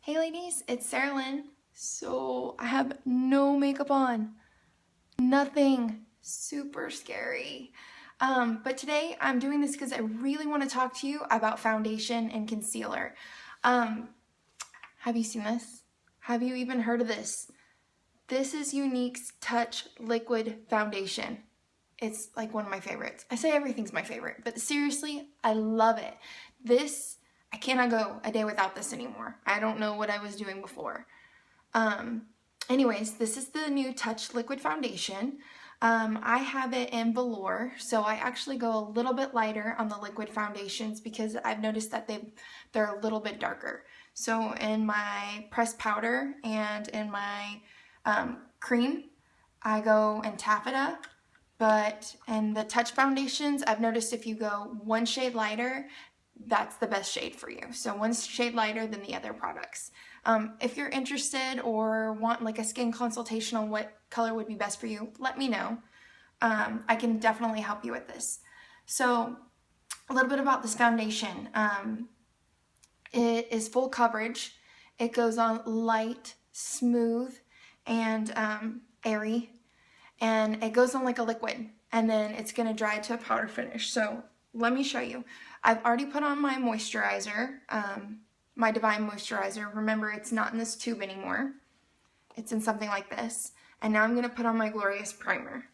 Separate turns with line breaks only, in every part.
Hey ladies, it's Sarah Lynn. So I have no makeup on, nothing, super scary. But today I'm doing this because I really want to talk to you about foundation and concealer. Have you seen this? Have you even heard of this? This is Younique's Touch Liquid Foundation. It's like one of my favorites. I say everything's my favorite, but seriously, I love it. I cannot go a day without this anymore. I don't know what I was doing before. Anyways, this is the new Touch Liquid Foundation. I have it in velour, so I actually go a little bit lighter on the liquid foundations because I've noticed that they're a little bit darker. So in my pressed powder and in my cream, I go in taffeta. But in the Touch foundations, I've noticed if you go one shade lighter, that's the best shade for you. So one shade lighter than the other products. If you're interested or want like a skin consultation on what color would be best for you, let me know. I can definitely help you with this. So a little bit about this foundation. It is full coverage. It goes on light, smooth, and airy. And it goes on like a liquid, and then it's going to dry to a powder finish. So let me show you. I've already put on my moisturizer, my Divine moisturizer. Remember, it's not in this tube anymore. It's in something like this. And now I'm going to put on my Glorious primer.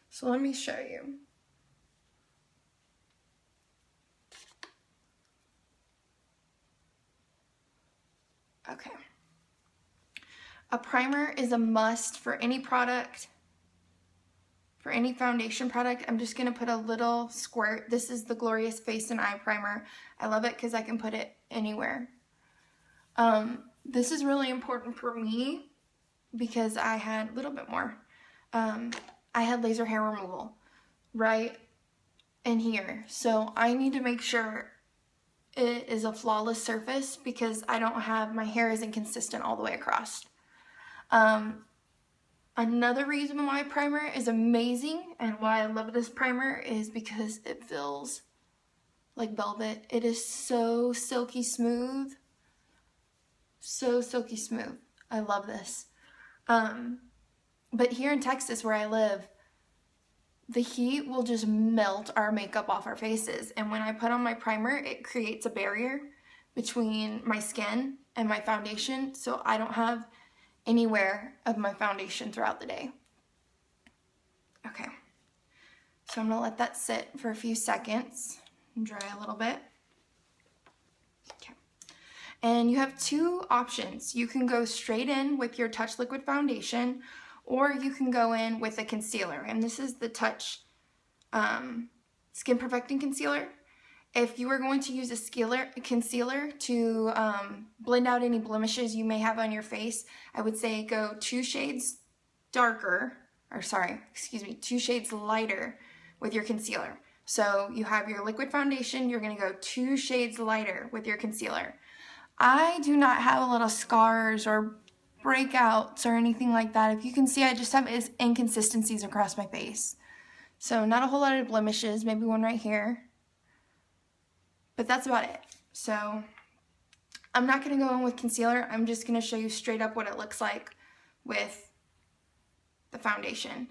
So let me show you. Okay. A primer is a must for any product. For any foundation product, I'm just going to put a little squirt. This is the Glorious Face and Eye Primer. I love it because I can put it anywhere. This is really important for me because I had a little bit more. I had laser hair removal right in here. So I need to make sure it is a flawless surface because my hair isn't consistent all the way across. Another reason why primer is amazing and why I love this primer is because it feels like velvet. It is so silky smooth. So silky smooth. I love this. But here in Texas where I live, the heat will just melt our makeup off our faces. And when I put on my primer, it creates a barrier between my skin and my foundation, so I don't have anywhere of my foundation throughout the day. Okay, so I'm gonna let that sit for a few seconds and dry a little bit. Okay, and you have two options. You can go straight in with your Touch Liquid Foundation, or you can go in with a concealer, and this is the Touch Skin Perfecting Concealer. If you are going to use a concealer to blend out any blemishes you may have on your face, I would say go 2 shades lighter with your concealer. So you have your liquid foundation, you're going to go 2 shades lighter with your concealer. I do not have a little scars or breakouts or anything like that. If you can see, I just have inconsistencies across my face. So not a whole lot of blemishes, maybe one right here. But that's about it. So I'm not going to go in with concealer. I'm just going to show you straight up what it looks like with the foundation.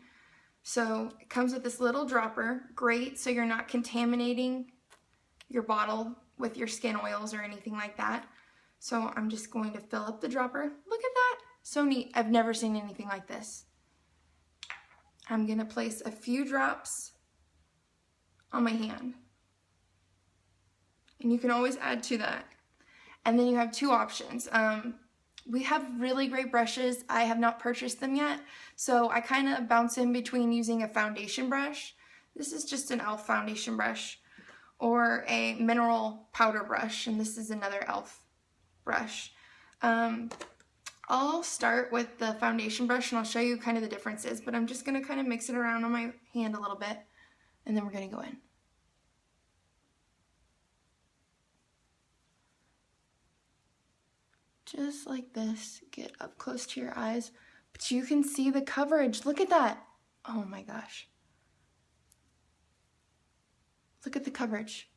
So it comes with this little dropper. Great, so you're not contaminating your bottle with your skin oils or anything like that. So I'm just going to fill up the dropper. Look at that. So neat. I've never seen anything like this. I'm going to place a few drops on my hand. And you can always add to that. And then you have 2 options. We have really great brushes. I have not purchased them yet, so I kind of bounce in between using a foundation brush. This is just an e.l.f. foundation brush, or a mineral powder brush, and this is another e.l.f. brush. I'll start with the foundation brush and I'll show you kind of the differences, but I'm just going to kind of mix it around on my hand a little bit, and then we're going to go in. Just like this, get up close to your eyes, but you can see the coverage. Look at that. Oh my gosh. Look at the coverage.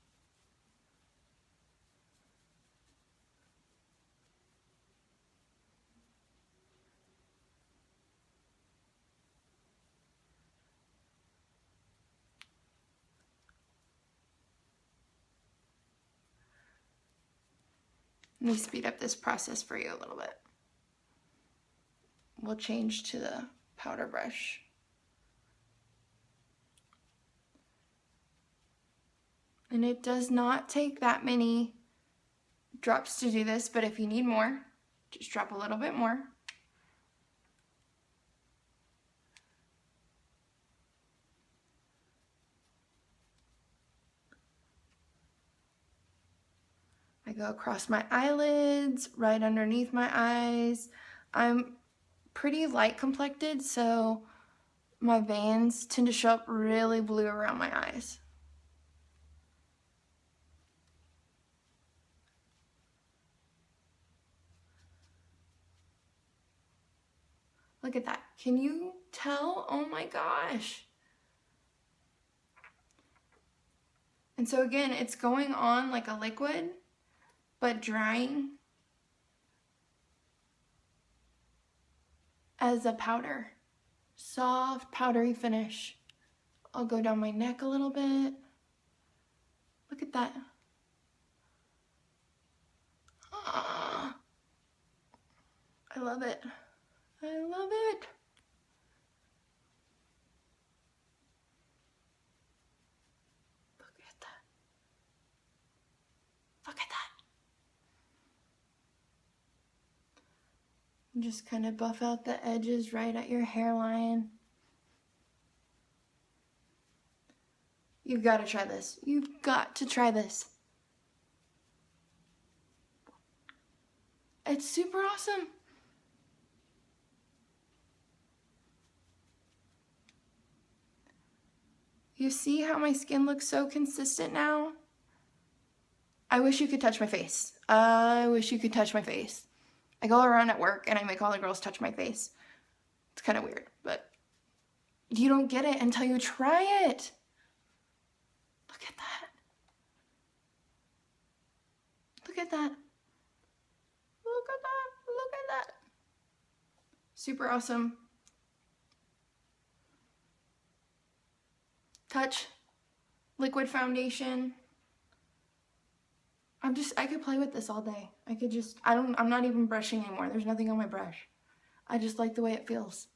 Let me speed up this process for you a little bit. We'll change to the powder brush. And it does not take that many drops to do this, but if you need more, just drop a little bit more. I go across my eyelids, right underneath my eyes. I'm pretty light complected, so my veins tend to show up really blue around my eyes. Look at that. Can you tell? Oh my gosh. And so again, it's going on like a liquid, but drying as a powder. Soft, powdery finish. I'll go down my neck a little bit. Look at that. Ah, I love it. I love it. Look at that. Look at that. And just kind of buff out the edges right at your hairline. You've got to try this. You've got to try this. It's super awesome. You see how my skin looks so consistent now? I wish you could touch my face. I wish you could touch my face. I go around at work and I make all the girls touch my face. It's kind of weird, but you don't get it until you try it. Look at that. Look at that. Look at that. Look at that. Super awesome. Touch liquid foundation. I could play with this all day. I'm not even brushing anymore. There's nothing on my brush. I just like the way it feels.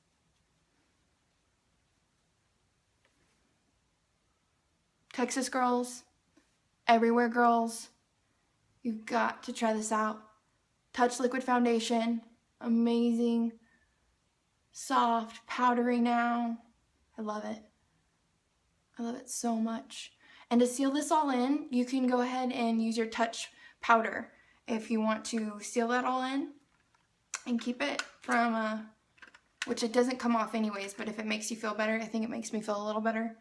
Texas girls, everywhere girls, you've got to try this out. Touch liquid foundation, amazing, soft, powdery now. I love it. I love it so much. And to seal this all in, you can go ahead and use your touch powder if you want to seal that all in and keep it from, which it doesn't come off anyways, but if it makes you feel better, I think it makes me feel a little better.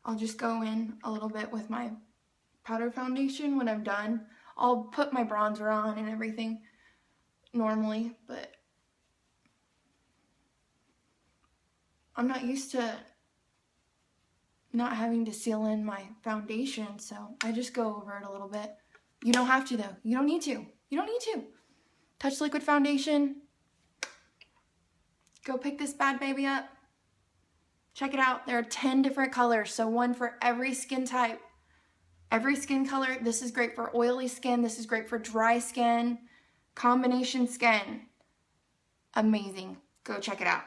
I'll just go in a little bit with my powder foundation when I'm done. I'll put my bronzer on and everything normally, but I'm not used to not having to seal in my foundation, so I just go over it a little bit. You don't have to though. You don't need to. You don't need to. Touch liquid foundation. Go pick this bad baby up. Check it out. There are 10 different colors, so one for every skin type. Every skin color. This is great for oily skin. This is great for dry skin. Combination skin. Amazing. Go check it out.